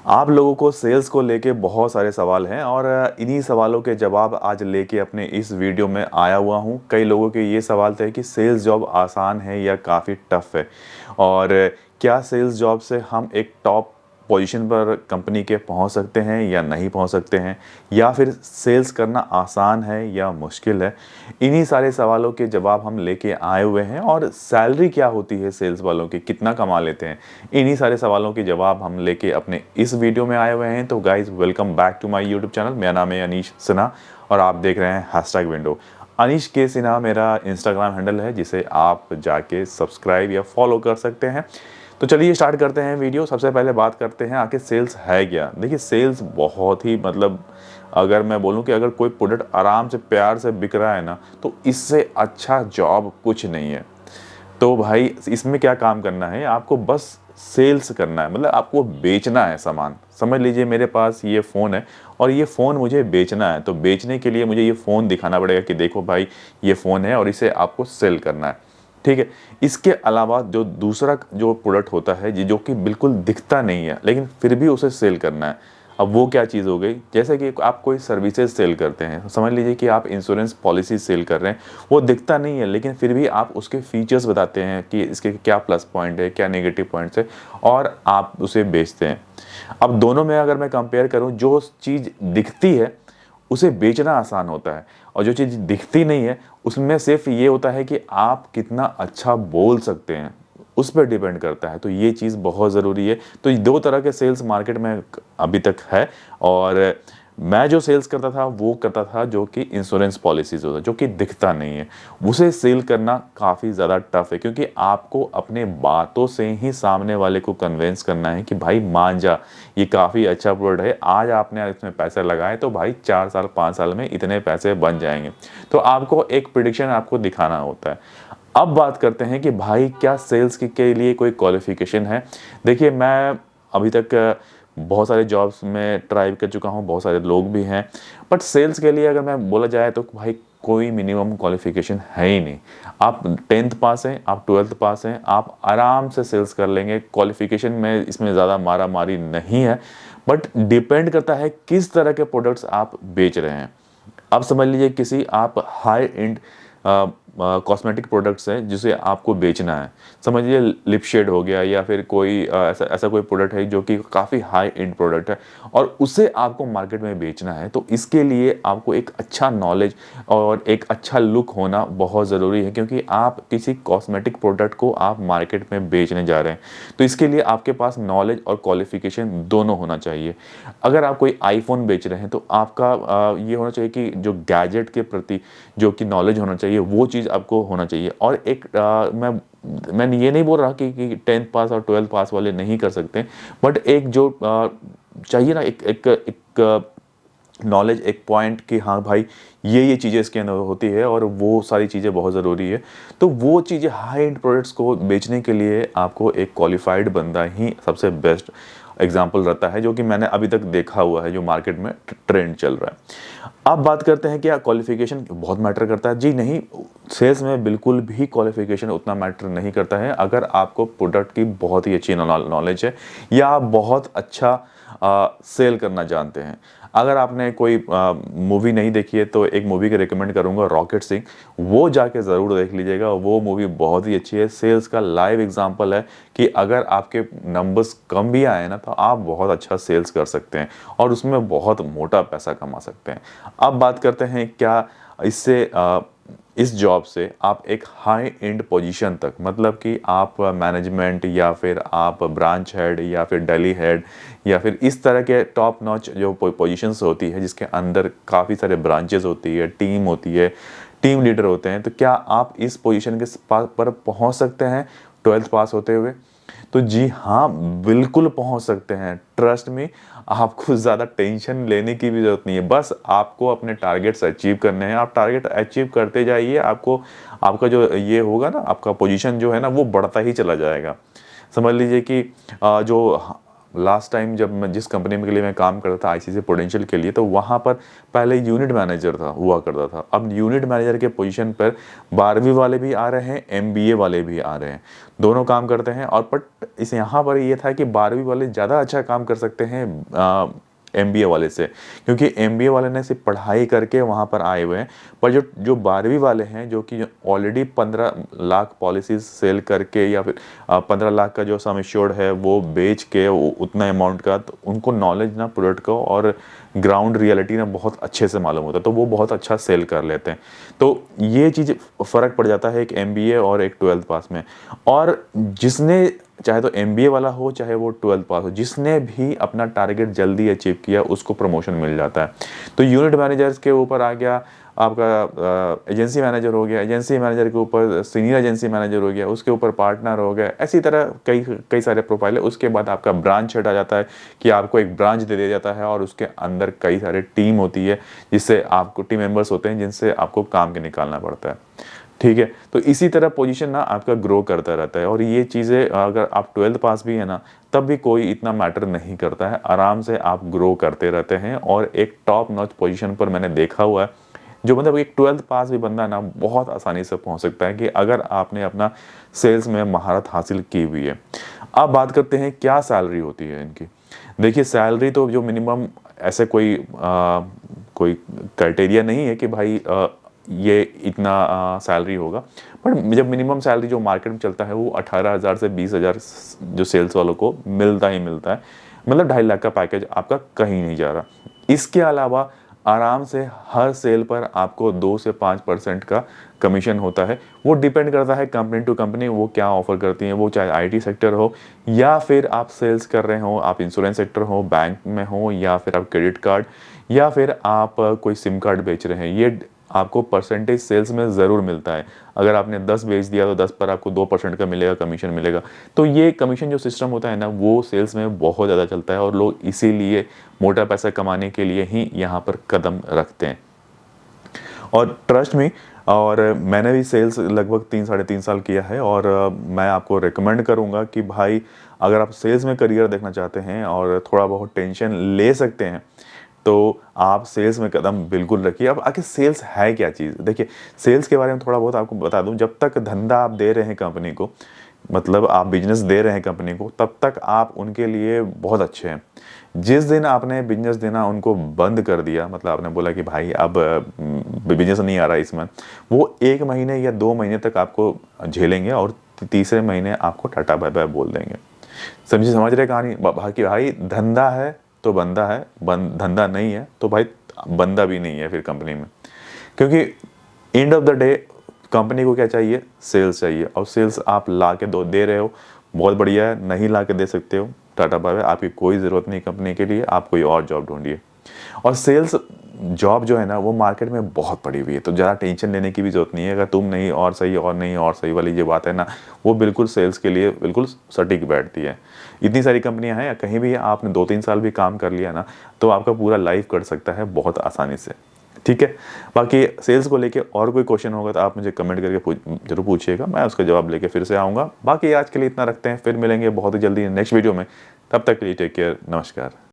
आप लोगों को सेल्स को लेके बहुत सारे सवाल हैं और इन्हीं सवालों के जवाब आज लेके अपने इस वीडियो में आया हुआ हूँ। कई लोगों के ये सवाल थे कि सेल्स जॉब आसान है या काफ़ी टफ है, और क्या सेल्स जॉब से हम एक टॉप पोजीशन पर कंपनी के पहुंच सकते हैं या नहीं पहुंच सकते हैं, या फिर सेल्स करना आसान है या मुश्किल है। इन्हीं सारे सवालों के जवाब हम लेके आए हुए हैं। और सैलरी क्या होती है सेल्स वालों की, कितना कमा लेते हैं, इन्हीं सारे सवालों के जवाब हम लेके अपने इस वीडियो में आए हुए हैं। तो guys, welcome back to my YouTube channel. मेरा नाम है अनीश सिन्हा और आप देख रहे हैं हैशटैग विंडो। अनीश के सिन्हा मेरा इंस्टाग्राम हैंडल है, जिसे आप जाके सब्सक्राइब या फॉलो कर सकते हैं। तो चलिए स्टार्ट करते हैं वीडियो। सबसे पहले बात करते हैं आखिर सेल्स है क्या। देखिए, सेल्स बहुत ही अगर मैं बोलूं कि अगर कोई प्रोडक्ट आराम से प्यार से बिक रहा है ना, तो इससे अच्छा जॉब कुछ नहीं है। तो भाई, इसमें क्या काम करना है, आपको बस सेल्स करना है, मतलब आपको बेचना है सामान। समझ लीजिए मेरे पास ये फ़ोन है और ये फ़ोन मुझे बेचना है, तो बेचने के लिए मुझे ये फ़ोन दिखाना पड़ेगा कि देखो भाई, ये फ़ोन है और इसे आपको सेल करना है। ठीक है। इसके अलावा जो दूसरा जो प्रोडक्ट होता है जो कि बिल्कुल दिखता नहीं है लेकिन फिर भी उसे सेल करना है। अब वो क्या चीज़ हो गई, जैसे कि आप कोई सर्विसेज सेल करते हैं। समझ लीजिए कि आप इंश्योरेंस पॉलिसी सेल कर रहे हैं, वो दिखता नहीं है लेकिन फिर भी आप उसके फीचर्स बताते हैं कि इसके क्या प्लस पॉइंट है, क्या नेगेटिव पॉइंट्स है, और आप उसे बेचते हैं। अब दोनों में अगर मैं कंपेयर करूं, जो चीज़ दिखती है उसे बेचना आसान होता है, और जो चीज़ दिखती नहीं है उसमें सिर्फ ये होता है कि आप कितना अच्छा बोल सकते हैं, उस पर डिपेंड करता है। तो ये चीज़ बहुत ज़रूरी है। तो ये दो तरह के सेल्स मार्केट में अभी तक है। और मैं जो सेल्स करता था वो करता था जो कि इंश्योरेंस पॉलिसीज होता है, जो कि दिखता नहीं है। उसे सेल करना काफ़ी ज़्यादा टफ है, क्योंकि आपको अपने बातों से ही सामने वाले को कन्विंस करना है कि भाई मान जा, ये काफ़ी अच्छा प्रोडक्ट है, आज आपने इसमें पैसे लगाए तो भाई 4 साल 5 साल में इतने पैसे बन जाएंगे। तो आपको एक प्रिडिक्शन आपको दिखाना होता है। अब बात करते हैं कि भाई, क्या सेल्स के लिए कोई क्वालिफिकेशन है। देखिए, मैं अभी तक बहुत सारे जॉब्स में ट्राई कर चुका हूँ, बहुत सारे लोग भी हैं, बट सेल्स के लिए अगर मैं बोला जाए तो भाई कोई मिनिमम क्वालिफिकेशन है ही नहीं। आप 10th पास हैं, आप 12th पास हैं, आप आराम से सेल्स कर लेंगे। क्वालिफिकेशन में इसमें ज़्यादा मारा मारी नहीं है, बट डिपेंड करता है किस तरह के प्रोडक्ट्स आप बेच रहे हैं। अब समझ लीजिए किसी आप हाई एंड कॉस्मेटिक प्रोडक्ट्स हैं जिसे आपको बेचना है। समझ लीजिए लिप शेड हो गया, या फिर कोई ऐसा कोई प्रोडक्ट है जो कि काफ़ी हाई एंड प्रोडक्ट है और उसे आपको मार्केट में बेचना है। तो इसके लिए आपको एक अच्छा नॉलेज और एक अच्छा लुक होना बहुत ज़रूरी है, क्योंकि आप किसी कॉस्मेटिक प्रोडक्ट को आप मार्केट में बेचने जा रहे हैं। तो इसके लिए आपके पास नॉलेज और क्वालिफिकेशन दोनों होना चाहिए। अगर आप कोई आईफोन बेच रहे हैं तो आपका ये होना चाहिए कि जो गैजेट के प्रति जो कि नॉलेज होना चाहिए, वो चीज़ आपको होना चाहिए। और एक मैं ये नहीं बोल रहा कि 10th पास और 12th पास वाले नहीं कर सकते, बट एक जो चाहिए ना, एक एक एक नॉलेज, एक पॉइंट कि हाँ भाई, ये चीज़ें इसके अंदर होती है और वो सारी चीज़ें बहुत ज़रूरी है। तो वो चीज़ें हाई एंड प्रोडक्ट्स को बेचने के लिए आपको एक क्वालिफाइड बंदा ही सबसे बेस्ट एग्जाम्पल रहता है, जो कि मैंने अभी तक देखा हुआ है, जो मार्केट में ट्रेंड चल रहा है। अब बात करते हैं क्या क्वालिफिकेशन बहुत मैटर करता है। जी नहीं, सेल्स में बिल्कुल भी क्वालिफिकेशन उतना मैटर नहीं करता है। अगर आपको प्रोडक्ट की बहुत ही अच्छी नॉलेज है, या आप बहुत अच्छा सेल करना जानते हैं। अगर आपने कोई मूवी नहीं देखी है तो एक मूवी के रिकमेंड करूंगा, रॉकेट सिंह। वो जाके ज़रूर देख लीजिएगा, वो मूवी बहुत ही अच्छी है। सेल्स का लाइव एग्जांपल है कि अगर आपके नंबर्स कम भी आए ना, तो आप बहुत अच्छा सेल्स कर सकते हैं और उसमें बहुत मोटा पैसा कमा सकते हैं। अब बात करते हैं क्या इससे इस जॉब से आप एक हाई एंड पोजीशन तक, मतलब कि आप मैनेजमेंट या फिर आप ब्रांच हेड या फिर डेली हेड या फिर इस तरह के टॉप नॉच जो पोजीशंस होती है, जिसके अंदर काफ़ी सारे ब्रांचेस होती है, टीम होती है, टीम लीडर होते हैं, तो क्या आप इस पोजीशन के पर पहुंच सकते हैं 12th पास होते हुए? तो जी हाँ, बिल्कुल पहुंच सकते हैं। ट्रस्ट में, आपको ज़्यादा टेंशन लेने की भी ज़रूरत नहीं है। बस आपको अपने टारगेट्स अचीव करने हैं। आप टारगेट अचीव करते जाइए, आपको आपका जो ये होगा ना, आपका पोजीशन जो है ना, वो बढ़ता ही चला जाएगा। समझ लीजिए कि जो लास्ट टाइम जब मैं जिस कंपनी के लिए मैं काम करता था आईसीसी प्रूडेंशियल के लिए, तो वहाँ पर पहले यूनिट मैनेजर था हुआ करता था। अब यूनिट मैनेजर के पोजीशन पर 12वीं वाले भी आ रहे हैं, एमबीए वाले भी आ रहे हैं, दोनों काम करते हैं। और बट इस यहाँ पर ये था कि 12वीं वाले ज़्यादा अच्छा काम कर सकते हैं एमबीए वाले से, क्योंकि एमबीए वाले ने सिर्फ पढ़ाई करके वहाँ पर आए हुए हैं। पर जो जो 12वीं वाले हैं, जो कि ऑलरेडी 15 लाख पॉलिसीज सेल करके या फिर 15 लाख का जो सम एश्योर्ड है वो बेच के उतना अमाउंट का, तो उनको नॉलेज ना प्रोडक्ट को और ग्राउंड रियलिटी ना बहुत अच्छे से मालूम होता है, तो वो बहुत अच्छा सेल कर लेते हैं। तो ये चीज़ फ़र्क पड़ जाता है एक एमबीए और एक 12th पास में। और जिसने, चाहे तो एमबीए वाला हो चाहे वो 12th पास हो, जिसने भी अपना टारगेट जल्दी अचीव किया उसको प्रमोशन मिल जाता है। तो यूनिट मैनेजर्स के ऊपर आ गया आपका एजेंसी मैनेजर हो गया, एजेंसी मैनेजर के ऊपर सीनियर एजेंसी मैनेजर हो गया, उसके ऊपर पार्टनर हो गया, ऐसी तरह कई कई सारे प्रोफाइल है। उसके बाद आपका ब्रांच हेड आ जाता है कि आपको एक ब्रांच दे दिया जाता है और उसके अंदर कई सारे टीम होती है, जिससे आपको टीम मेंबर्स होते हैं जिनसे आपको काम के निकालना पड़ता है। ठीक है, तो इसी तरह पोजीशन ना आपका ग्रो करता रहता है। और ये चीज़ें अगर आप 12th पास भी है ना, तब भी कोई इतना मैटर नहीं करता है, आराम से आप ग्रो करते रहते हैं। और एक टॉप नॉच पोजीशन पर मैंने देखा हुआ है, जो मतलब एक 12th पास भी बंदा ना बहुत आसानी से पहुंच सकता है कि अगर आपने अपना सेल्स में महारत हासिल की हुई है। अब बात करते हैं क्या सैलरी होती है इनकी। देखिए, सैलरी तो जो मिनिमम ऐसे कोई क्राइटेरिया नहीं है कि भाई ये इतना सैलरी होगा। बट जब मिनिमम सैलरी जो मार्केट में चलता है वो 18,000 से 20,000 जो सेल्स वालों को मिलता ही मिलता है। मतलब 2.5 लाख का पैकेज आपका कहीं नहीं जा रहा। इसके अलावा आराम से हर सेल पर आपको 2 से 5% का कमीशन होता है। वो डिपेंड करता है कंपनी टू कंपनी, वो क्या ऑफर करती हैं, वो चाहे आईटी सेक्टर हो या फिर आप सेल्स कर रहे हो, आप इंश्योरेंस सेक्टर हो, बैंक में हो, या फिर आप क्रेडिट कार्ड, या फिर आप कोई सिम कार्ड बेच रहे हैं। ये आपको परसेंटेज सेल्स में ज़रूर मिलता है। अगर आपने 10 बेच दिया तो 10 पर आपको 2% का मिलेगा, कमीशन मिलेगा। तो ये कमीशन जो सिस्टम होता है ना, वो सेल्स में बहुत ज़्यादा चलता है और लोग इसीलिए मोटा पैसा कमाने के लिए ही यहाँ पर कदम रखते हैं। और ट्रस्ट में, और मैंने भी सेल्स लगभग 3-3.5 साल किया है। और मैं आपको रिकमेंड करूँगा कि भाई, अगर आप सेल्स में करियर देखना चाहते हैं और थोड़ा बहुत टेंशन ले सकते हैं, तो आप सेल्स में कदम बिल्कुल रखिए। अब आखिर सेल्स है क्या चीज़? देखिए, सेल्स के बारे में थोड़ा बहुत आपको बता दूं। जब तक धंधा आप दे रहे हैं कंपनी को, मतलब आप बिजनेस दे रहे हैं कंपनी को, तब तक आप उनके लिए बहुत अच्छे हैं। जिस दिन आपने बिजनेस देना उनको बंद कर दिया, मतलब आपने बोला कि भाई अब बिजनेस नहीं आ रहा इसमें, वो 1 महीने या 2 महीने तक आपको झेलेंगे और तीसरे महीने आपको टाटा बाय बाय बोल देंगे। समझ रहे कहानी? बाकी भाई, धंधा है तो बंदा है, धंधा नहीं है तो भाई बंदा भी नहीं है फिर कंपनी में। क्योंकि end of the day company को क्या चाहिए? सेल्स चाहिए। और सेल्स आप ला के दे रहे हो, बहुत बढ़िया है। नहीं ला के दे सकते हो, टाटा बाय बाय, आपकी कोई ज़रूरत नहीं कंपनी के लिए, आप कोई और जॉब ढूंढिए। और सेल्स जॉब जो है ना, वो मार्केट में बहुत पड़ी हुई है, तो ज़्यादा टेंशन लेने की भी जरूरत नहीं है। अगर तुम नहीं और सही और नहीं और सही वाली जो बात है ना, वो बिल्कुल सेल्स के लिए बिल्कुल सटीक बैठती है। इतनी सारी कंपनियां हैं, कहीं भी आपने 2-3 साल भी काम कर लिया ना, तो आपका पूरा लाइफ कट सकता है बहुत आसानी से। ठीक है, बाकी सेल्स को लेके और कोई क्वेश्चन होगा तो आप मुझे कमेंट करके जरूर पूछिएगा, मैं उसका जवाब लेके फिर से आऊँगा। बाकी आज के लिए इतना रखते हैं, फिर मिलेंगे बहुत ही जल्दी नेक्स्ट वीडियो में। तब तक के लिए टेक केयर, नमस्कार।